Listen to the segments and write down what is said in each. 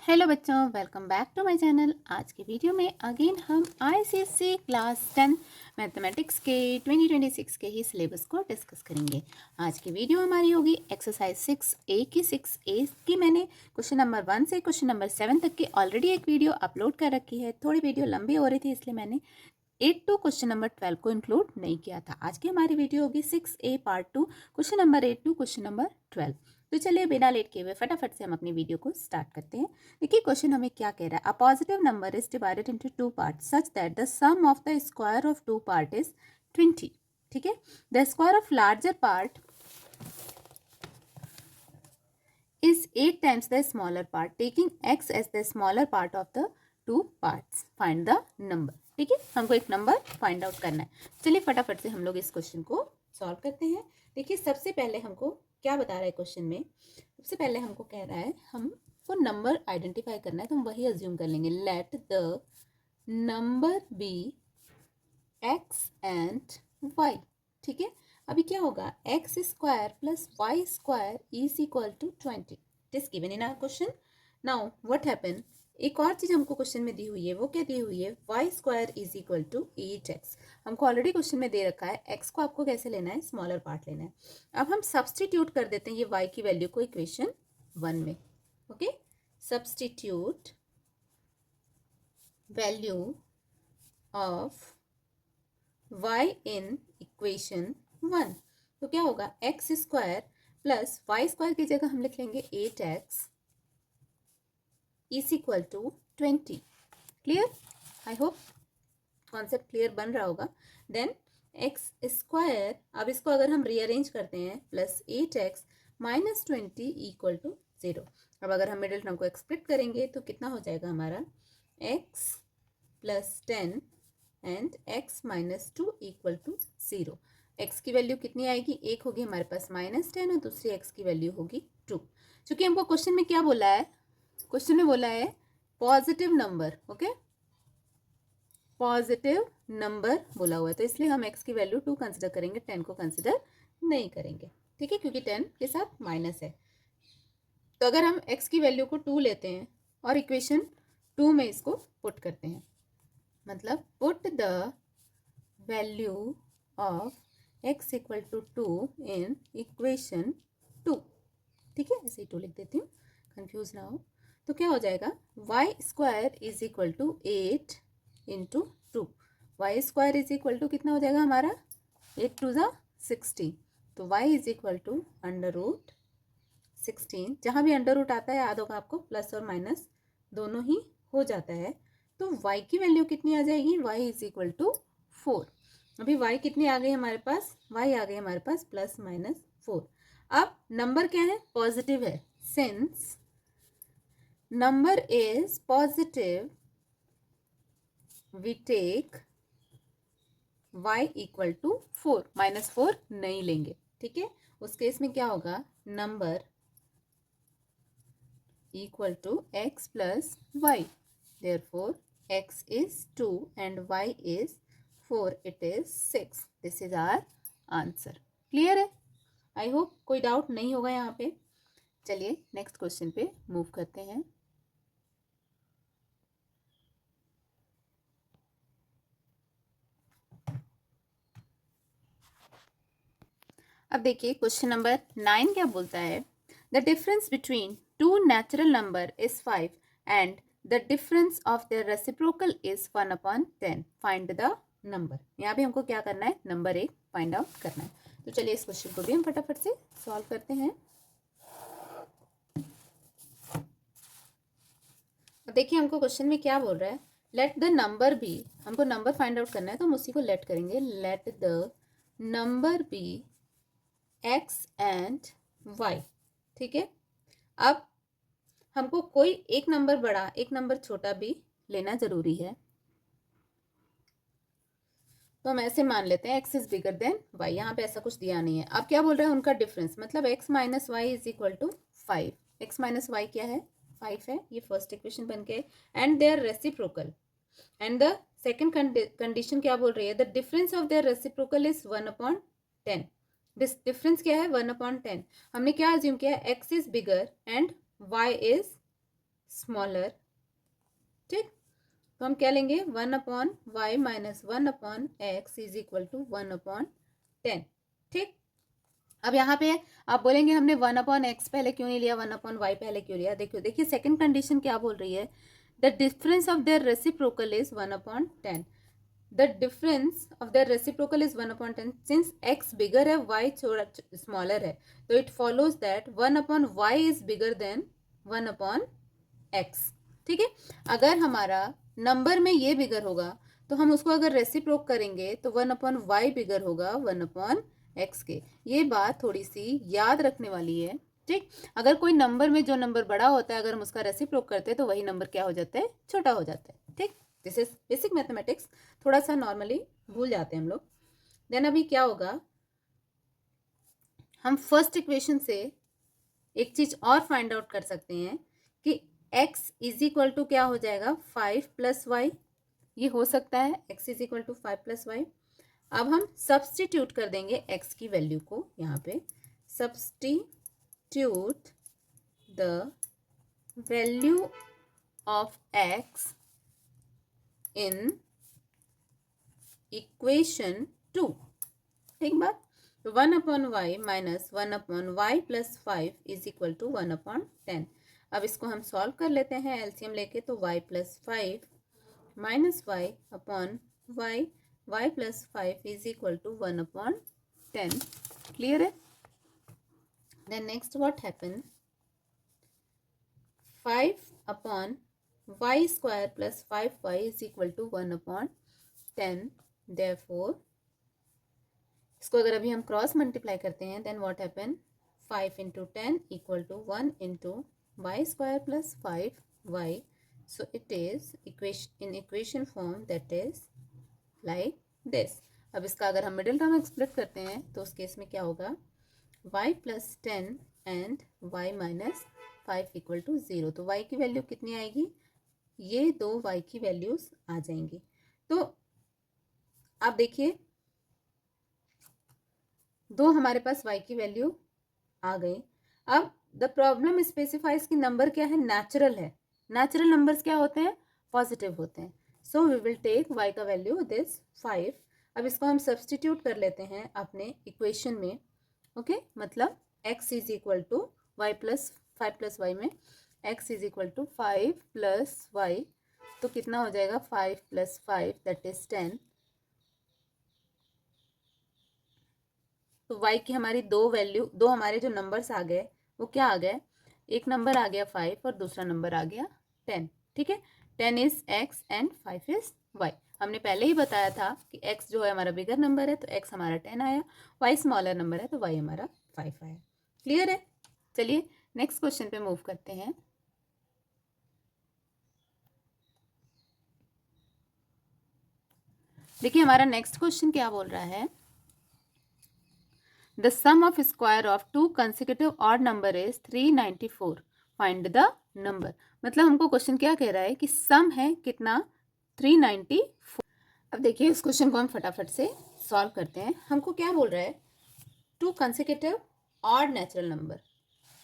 Hello बच्चों, welcome back to my channel. आज की वीडियो में अगेन हम आईसीएसई क्लास 10 मैथमेटिक्स के 2026 के ही सिलेबस को डिस्कस करेंगे। आज की वीडियो हमारी होगी एक्सरसाइज 6A की 6A की। मैंने क्वेश्चन नंबर 1 से क्वेश्चन नंबर 7 तक की ऑलरेडी एक वीडियो अपलोड कर रखी है। थोड़ी वीडियो लंबी हो रही थी, इसलिए मैंने 8 टू क्वेश्चन नंबर 12 को इंक्लूड नहीं किया था। आज की हमारी वीडियो होगी 6A part 2 question number 8 to question number 12। तो चलिए बिना लेट किए हुए फटाफट से हम अपनी वीडियो को स्टार्ट करते हैं। देखिए क्वेश्चन हमें क्या कह रहा है। A positive number is divided into two parts such that the sum of the square of two part is 20। ठीक है, the square of larger part is 8 times the smaller part, taking x as the smaller part of the two parts. Find the number. ठीक है, हमको एक number find out करना है। चलिए फटाफट से हम लोग इस क्वेश्चन को सॉल्व करते हैं। देखिए सबसे पहले हमको क्या बता रहा है क्वेश्चन में। सबसे पहले हमको कह रहा है हमको नंबर आइडेंटिफाई करना है, तो हम वही अज्यूम कर लेंगे। Let the number be x and y. ठीक है, अभी क्या होगा, x square plus y square is equal to 20। It is given in our question. Now what happen, एक और चीज हमको क्वेश्चन में दी हुई है। वो क्या दी हुई है, y square is equal to 8x। हमको ऑलरेडी क्वेश्चन में दे रखा है एक्स को आपको कैसे लेना है, स्मॉलर पार्ट लेना है। अब हम सब्सटीट्यूट कर देते हैं ये वाई की वैल्यू को इक्वेशन 1 में। Okay, substitute value of y in equation 1। तो क्या होगा, x square plus y square की जगह हम लिख लेंगे 8x is equal to 20। Clear, I hope concept clear बन रहा होगा। देन एक्स स्क्वायर, अब इसको अगर हम रीअरेंज करते हैं, plus 8x minus 20 equal to 0। अब अगर हम मिडिल टर्म को एक्सप्लिट करेंगे तो कितना हो जाएगा हमारा, x plus 10 and x minus 2 equal to 0। x की वैल्यू कितनी आएगी, एक होगी हमारे पास -10 और दूसरी x की वैल्यू होगी 2। चूंकि हमको क्वेश्चन में क्या बोला है, क्वेश्चन में बोला है positive number. Okay, positive number बोला हुआ है, तो इसलिए हम x की वैल्यू 2 कंसिडर करेंगे, 10 को कंसिडर नहीं करेंगे। ठीक है, क्योंकि 10 के साथ माइनस है। तो अगर हम x की वैल्यू को 2 लेते हैं और इक्वेशन 2 में इसको पुट करते हैं, मतलब put the value of x equal to 2 in equation 2। ठीक है, ऐसे ही 2 लिख देती हूँ, कंफ्यूज ना हो। तो क्या हो जाएगा, y square is equal to 8 into 2। Y square is equal to कितना हो जाएगा हमारा, 8 टू ज़ा 16। तो y is equal to under root 16। जहाँ भी अंडर रूट आता है याद होगा आपको, प्लस और माइनस दोनों ही हो जाता है। तो y की वैल्यू कितनी आ जाएगी, y इज इक्वल टू 4। अभी y कितनी आ गई हमारे पास, y आ गई हमारे पास +-4। अब नंबर क्या है, पॉजिटिव है। Since number is positive we take y equal to 4, -4 नहीं लेंगे। ठीक है, उस केस में क्या होगा, number equal to x plus y. Therefore, x is 2 and y is 4. It is 6. This is our answer. Clear है? I hope कोई डाउट नहीं होगा यहाँ पे। चलिए नेक्स्ट क्वेश्चन पे मूव करते हैं। अब देखिए क्वेश्चन नंबर 9 क्या बोलता है। The difference between two natural number is 5 and the difference of their reciprocal is 1/10। Find the number. यहाँ भी हमको क्या करना है, नंबर एक फाइंड आउट करना है। तो चलिए इस क्वेश्चन को भी हम फटाफट से सॉल्व करते हैं। देखिए हमको क्वेश्चन में क्या बोल रहा है, लेट द नंबर बी। हमको नंबर फाइंड आउट करना है, तो हम उसी को लेट करेंगे। Let the number be x and y। ठीक है, अब हमको कोई एक नंबर बड़ा एक नंबर छोटा भी लेना जरूरी है। तो हम ऐसे मान लेते हैं x is bigger than y। यहाँ पे ऐसा कुछ दिया नहीं है। अब क्या बोल रहे हैं, उनका डिफरेंस, मतलब x minus y is equal to 5। x minus y क्या है, 5 है। ये फर्स्ट इक्वेशन बन के, and they are reciprocal. And the second condition क्या बोल रही है, the difference of their reciprocal is 1/10। Difference क्या है, 1/10। हमने क्या अज्यूम किया, x is bigger and y is smaller, ठीक। तो हम क्या लेंगे, 1/y minus 1/x is equal to 1/10, ठीक। अब यहाँ पे आप बोलेंगे हमने 1/x पहले क्यों नहीं लिया, 1/y पहले क्यों लिया। देखिए सेकंड कंडीशन क्या बोल रही है, the difference of their reciprocal is 1/10। The difference of their reciprocal is 1/10। Since x बिगर है, y थोड़ा स्मॉलर है, तो it follows that 1/y is bigger than 1/x, ठीक है। अगर हमारा नंबर में ये बिगर होगा तो हम उसको अगर रेसिप्रोक करेंगे तो 1/y बिगर होगा 1/x के। ये बात थोड़ी सी याद रखने वाली है, ठीक। अगर कोई नंबर में जो नंबर बड़ा होता है अगर हम उसका रेसिप्रोक करते हैं तो वही नंबर क्या हो जाता है, छोटा हो जाता है, ठीक। दिस इज बेसिक मैथमेटिक्स, थोड़ा सा नॉर्मली भूल जाते हैं हम लोग। देन अभी क्या होगा, हम फर्स्ट इक्वेशन से एक चीज और फाइंड आउट कर सकते हैं कि x इज इक्वल टू क्या हो जाएगा, 5 + y। ये हो सकता है x is equal to 5 + y। अब हम सब्सटीट्यूट कर देंगे x की वैल्यू को, यहाँ पे substitute the value of x in equation 2, ठीक बात। तो 1/y minus 1/y plus 5 is equal to 1/10। अब इसको हम सॉल्व कर लेते हैं एलसीएम लेके, तो y plus 5 minus y upon y plus 5 is equal to 1/10। Clear है। Then next what happen, 5/y square plus 5y is equal to 1/10। Therefore इसको अगर अभी हम क्रॉस मल्टीप्लाई करते हैं, then what happen, 5 × 10 equal to 1 × y square plus 5y। So it is equation form that is like this. अब इसका अगर हम मिडिल टर्म स्प्लिट करते हैं तो उस केस में क्या होगा, y plus 10 and y minus 5 equal to 0। तो y की वैल्यू कितनी आएगी, ये दो y की वैल्यूज आ जाएंगी। तो आप देखिए दो हमारे पास y की वैल्यू आ गई। अब द प्रॉब्लम स्पेसिफाइज की नंबर क्या है, नेचुरल है। नेचुरल नंबर्स क्या होते हैं, पॉजिटिव होते हैं। So we will take y का वैल्यू दिस 5। अब इसको हम सब्सटीट्यूट कर लेते हैं अपने इक्वेशन में, ओके मतलब x is equal to y plus 5 + y में x is equal to 5 + y। तो कितना हो जाएगा, 5 + 5 दैट इज 10। तो y की हमारी दो हमारे जो नंबर्स आ गए वो क्या आ गए, एक नंबर आ गया 5 और दूसरा नंबर आ गया 10, ठीक है। 10 is x and 5 is y। हमने पहले ही बताया था कि x जो है हमारा बिगर नंबर है तो x हमारा 10 आया, y स्मॉलर नंबर है तो y हमारा 5 आया। क्लियर है। चलिए नेक्स्ट क्वेश्चन पे मूव करते हैं। देखिए हमारा नेक्स्ट क्वेश्चन क्या बोल रहा है, the sum of square of 2 consecutive odd number is 394, find the number. मतलब हमको क्वेश्चन क्या कह रहा है कि सम है कितना, 394। अब देखिए इस क्वेश्चन को हम फटाफट से सॉल्व करते हैं। हमको क्या बोल रहा है, 2 कंसेक्यूटिव ऑड नेचुरल नंबर,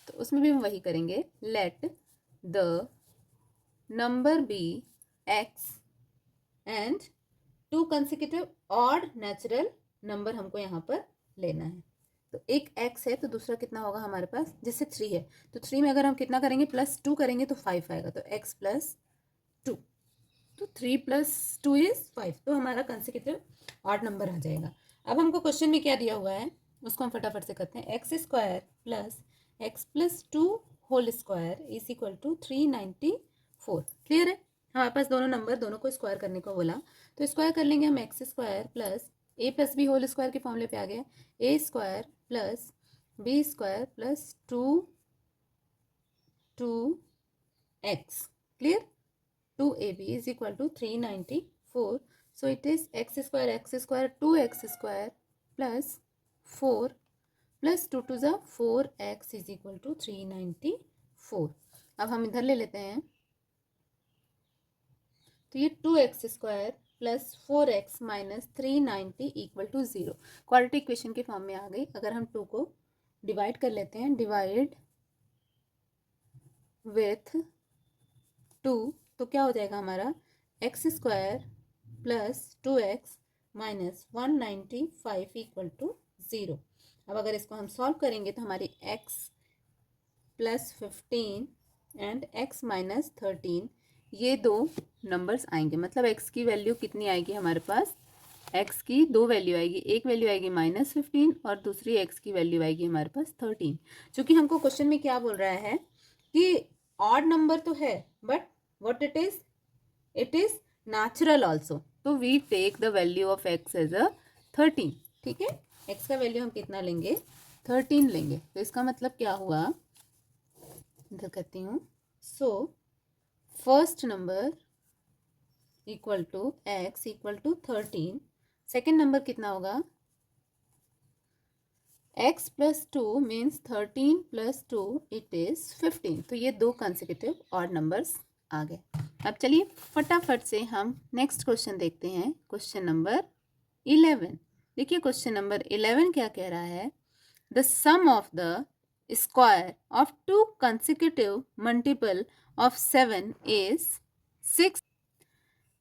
तो उसमें भी हम वही करेंगे, let the number be x and 2 consecutive odd natural number हमको यहाँ पर लेना है। तो एक x है तो दूसरा कितना होगा हमारे पास, जैसे 3 है तो 3 में अगर हम कितना करेंगे, +2 करेंगे तो 5 आएगा, तो x + 2, तो 3 + 2 इज 5। तो हमारा कंसेक्यूटिव ऑड नंबर आ जाएगा। अब हमको क्वेश्चन में क्या दिया हुआ है उसको हम फटाफट से करते हैं, x² + x + 2 whole square is equal to 394। Clear है। हमारे पास दोनों नंबर, दोनों को स्क्वायर करने को बोला तो स्क्वायर कर लेंगे हम, x² + a + b whole square के फॉर्मूले पे आ गया, a² + b² + 2x। Clear. 2ab is equal to 394. So it is x² 2x² plus 4 plus 2 to the 4x is equal to 394. अब हम इधर ले लेते हैं तो ये 2x² plus 4x minus 390 equal to 0 quadratic equation के फॉर्म में आ गई। अगर हम 2 को डिवाइड कर लेते हैं, डिवाइड विथ 2, तो क्या हो जाएगा हमारा x square plus 2x minus 195 equal to 0। अब अगर इसको हम सॉल्व करेंगे तो हमारी x plus 15 and x minus 13 ये दो नंबर्स आएंगे। मतलब x की वैल्यू कितनी आएगी हमारे पास, x की दो वैल्यू आएगी, एक वैल्यू आएगी -15 और दूसरी x की वैल्यू आएगी हमारे पास 13। क्योंकि हमको क्वेश्चन में क्या बोल रहा है कि ऑड नंबर तो है but what it is natural also, तो we take the value of x as a 13। ठीक है, x का वैल्यू हम कितना लेंगे, 13 लेंगे। तो इसका मतलब क्या हुआ, इधर कहती हूँ, so first number equal to x equal to 13, second number कितना होगा, x plus 2 means 13 plus 2 it is 15। तो ये दो कंसेक्यूटिव ऑड नंबर्स आ गए। अब चलिए फटाफट से हम नेक्स्ट क्वेश्चन देखते हैं, क्वेश्चन नंबर 11। देखिए क्वेश्चन नंबर 11 क्या कह रहा है, the sum of the square of two consecutive multiple of 7 is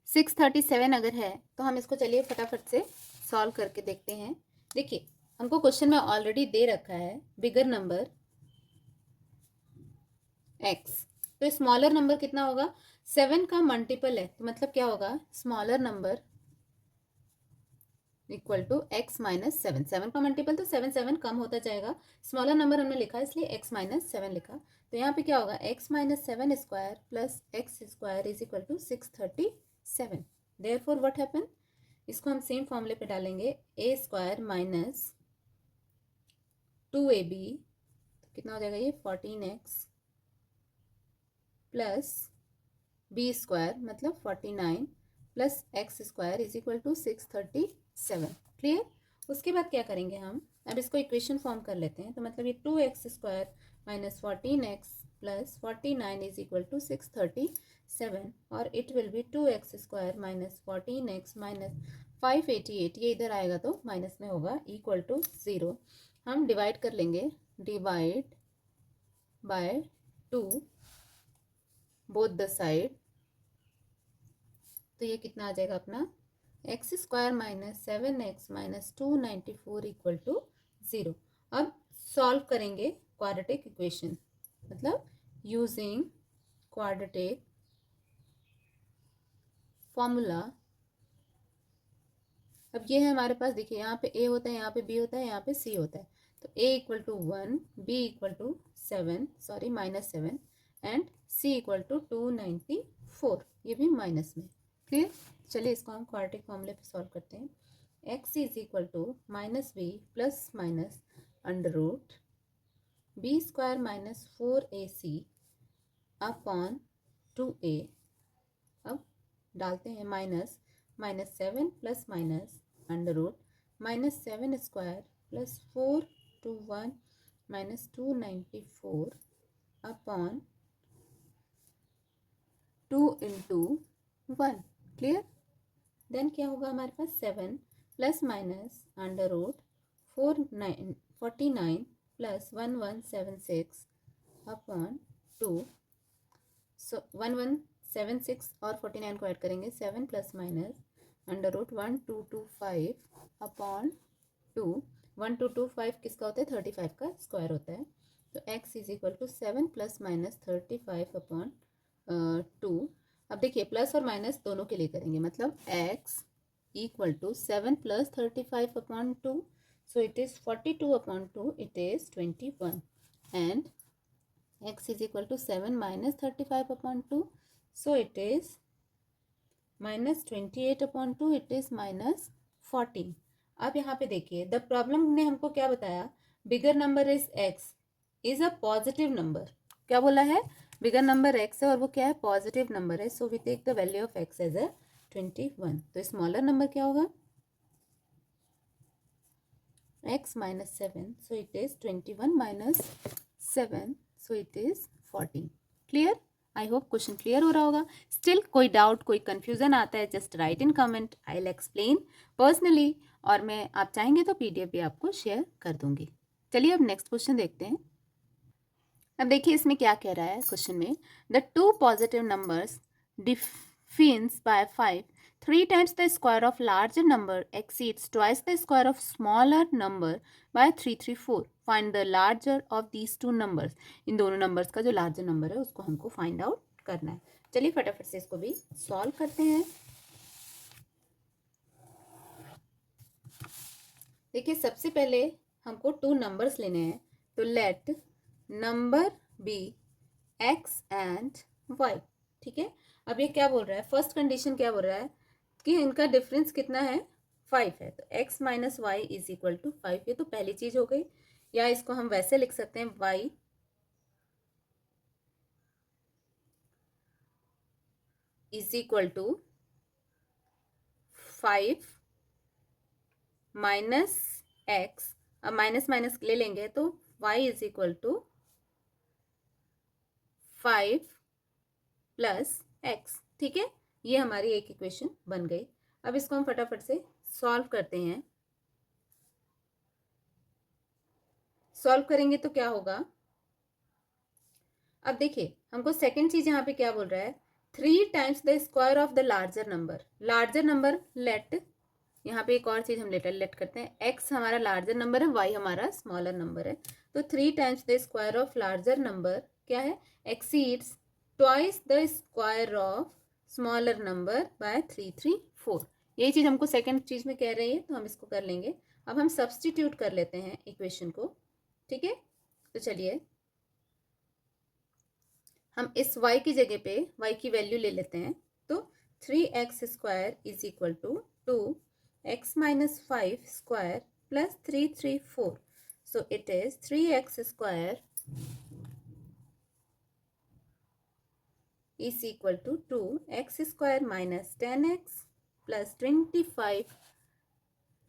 637 अगर है तो हम इसको चलिए फटाफट से सॉल्व करके देखते हैं। देखिए हमको क्वेश्चन में ऑलरेडी दे रखा है बिगर नंबर x, तो स्मॉलर नंबर कितना होगा, 7 का मल्टीपल है तो मतलब क्या होगा, smaller number equal to x minus 7। 7 का मल्टीपल तो 7 7 कम होता जाएगा, स्मॉलर नंबर हमने लिखा इसलिए x माइनस 7 लिखा। तो यहाँ पे क्या होगा, x minus 7 square plus x square is equal to 637। Therefore what happen, इसको हम सेम फॉर्मूले पे डालेंगे, a स्क्वायर माइनस 2ab, तो कितना हो जाएगा ये 14x प्लस b स्क्वायर मतलब 49 plus x square is equal to 637। Clear, उसके बाद क्या करेंगे हम, अब इसको इक्वेशन फॉर्म कर लेते हैं। तो मतलब ये 2x square minus 14x plus 49 is equal to 637 और it will be 2x square minus 14x minus 588, ये इधर आएगा तो माइनस में होगा, इक्वल टू 0। हम डिवाइड कर लेंगे, divide by 2 both the side, तो ये कितना आ जाएगा अपना, x square minus 7x minus 294 equal to 0। अब सॉल्व करेंगे क्वाड्रेटिक इक्वेशन, मतलब यूजिंग क्वाड्रेटिक फॉर्मूला। अब ये है हमारे पास, देखिए यहाँ पे a होता है, यहाँ पे b होता है, यहाँ पे c होता है। तो a equal to 1, b equal to 7 sorry minus 7 and c equal to 294, ये भी माइनस में। क्लियर, चलिए इसको हम क्वाड्रेटिक फॉर्मूले पे सॉल्व करते हैं। x is equal to minus b plus minus under root b square minus 4ac upon 2a। अब डालते हैं minus minus 7 plus minus under root minus 7 square plus 421 minus 294 upon 2 into 1। Clear, then क्या होगा हमारे पास, 7 plus minus under root 49 plus 1176 upon 2। So 1176 और 49 को add करेंगे, 7 plus minus under root 1225 upon 2। 1225 किसका होता है, 35 का स्क्वायर होता है। तो x is equal to 7 plus minus 35 upon 2। अब देखिए प्लस और माइनस दोनों के लिए करेंगे, मतलब x equal to 7 plus 35 upon 2, so it is 42 upon 2, it is 21 and x is equal to 7 minus 35 upon 2, so it is minus 28 upon 2, it is minus 14। अब यहाँ पे देखिए द प्रॉब्लम ने हमको क्या बताया, bigger number is x is a positive number. क्या बोला है, बिगर नंबर x है और वो क्या है, पॉजिटिव नंबर है। So we take the value of x as a 21। तो स्मॉलर नंबर क्या होगा, x minus 7, so it is 21 minus 7, so it is 14। Clear, I hope question clear हो रहा होगा। स्टिल कोई डाउट, कोई कंफ्यूजन आता है, just right in comment, I will explain personally, और मैं आप चाहेंगे तो PDF भी आपको शेयर कर दूंगी। चलिए अब नेक्स्ट क्वेश्चन देखते हैं। अब देखिए इसमें क्या कह रहा है क्वेश्चन में, the two positive numbers differs by 5 3 times the square of larger number exceeds twice the square of smaller number by 334. Find the larger of these two numbers. इन दोनों नंबर्स का जो लार्जर नंबर है उसको हमको find out करना है। चलिए फटाफट से इसको भी सॉल्व करते हैं। देखिए सबसे पहले हमको टू नंबर्स लेने हैं, तो let number be x and y. ठीक है, अब ये क्या बोल रहा है, फर्स्ट कंडीशन क्या बोल रहा है कि इनका डिफरेंस कितना है, 5 है, तो x minus y is equal to 5। ये तो पहली चीज हो गई, या इसको हम वैसे लिख सकते हैं y is equal to 5 minus x। अब माइनस माइनस ले लेंगे तो y is equal to 5 plus x। ठीक है, ये हमारी एक इक्वेशन बन गई। अब इसको हम फटाफट से सॉल्व करते हैं। सॉल्व करेंगे तो क्या होगा, अब देखिए हमको सेकंड चीज यहाँ पे क्या बोल रहा है, 3 times the square of the larger number. Larger number let, यहाँ पे एक और चीज हम लेट करते हैं, x हमारा लार्जर नंबर है, y हमारा स्मॉलर नंबर है, तो 3 times the square of larger number क्या है, exceeds twice the square of smaller number by 334। यही चीज हमको सेकंड चीज में कह रही है, तो हम इसको कर लेंगे। अब हम सब्सटीट्यूट कर लेते हैं इक्वेशन को। ठीक है, तो चलिए हम इस y की जगह पे y की वैल्यू ले लेते हैं, तो 3x square is equal to 2x minus 5 square plus 334। So it is 3x square is equal to 2x square minus 10x plus 25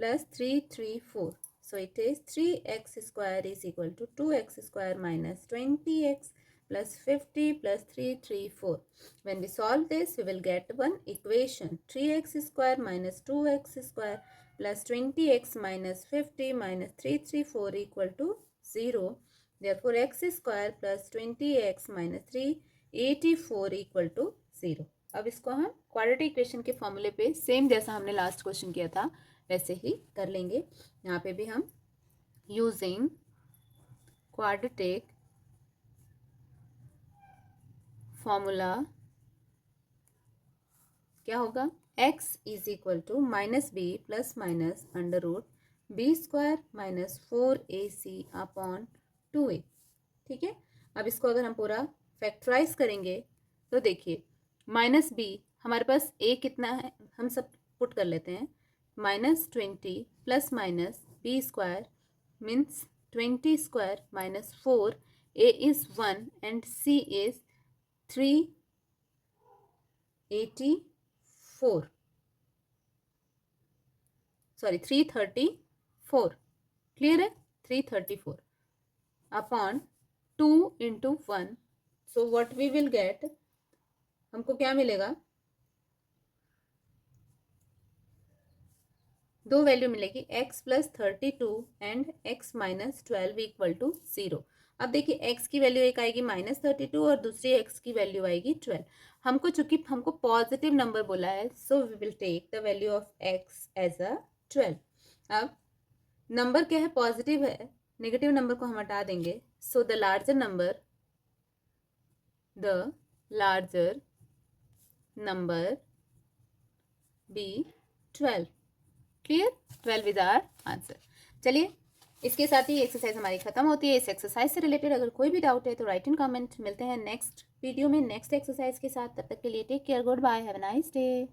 plus 334. So it is 3x square is equal to 2x square minus 20x plus 50 plus 334. When we solve this, we will get one equation, 3x square minus 2x square plus 20x minus 50 minus 334 equal to 0. Therefore, x square plus 20x minus 384 equal to 0। अब इसको हम quadratic equation के फॉर्मूले पे same जैसा हमने last question किया था वैसे ही कर लेंगे। यहाँ पे भी हम यूजिंग क्वाड्रेटिक फॉर्मूला क्या होगा, x is equal to minus b plus minus under root b square minus 4ac upon 2a। ठीक है, अब इसको अगर हम पूरा फैक्टराइज करेंगे तो देखिए माइनस बी, हमारे पास a कितना है, हम सब पुट कर लेते हैं, minus 20 plus minus b square means 20 square minus 4, a is 1 and c is 334। Clear है, 334 upon 2 into 1। So what we will get, हमको क्या मिलेगा, दो वैल्यू मिलेगी, x plus 32 and x minus 12 equal to 0। अब देखिए x की वैल्यू एक आएगी माइनस 32 और दूसरी x की वैल्यू आएगी 12। हमको चूंकि हमको पॉजिटिव नंबर बोला है, so we will take the value of x as a 12। अब नंबर क्या है, पॉजिटिव है, नेगेटिव नंबर को हम हटा देंगे, so the larger number be 12। Clear, 12 is our answer. चलिए इसके साथ ही एक्सरसाइज हमारी खत्म होती है। इस एक्सरसाइज से रिलेटेड अगर कोई भी डाउट है तो राइट इन कमेंट। मिलते हैं नेक्स्ट वीडियो में नेक्स्ट एक्सरसाइज के साथ, तब तक के लिए take care, good bye, have a nice day.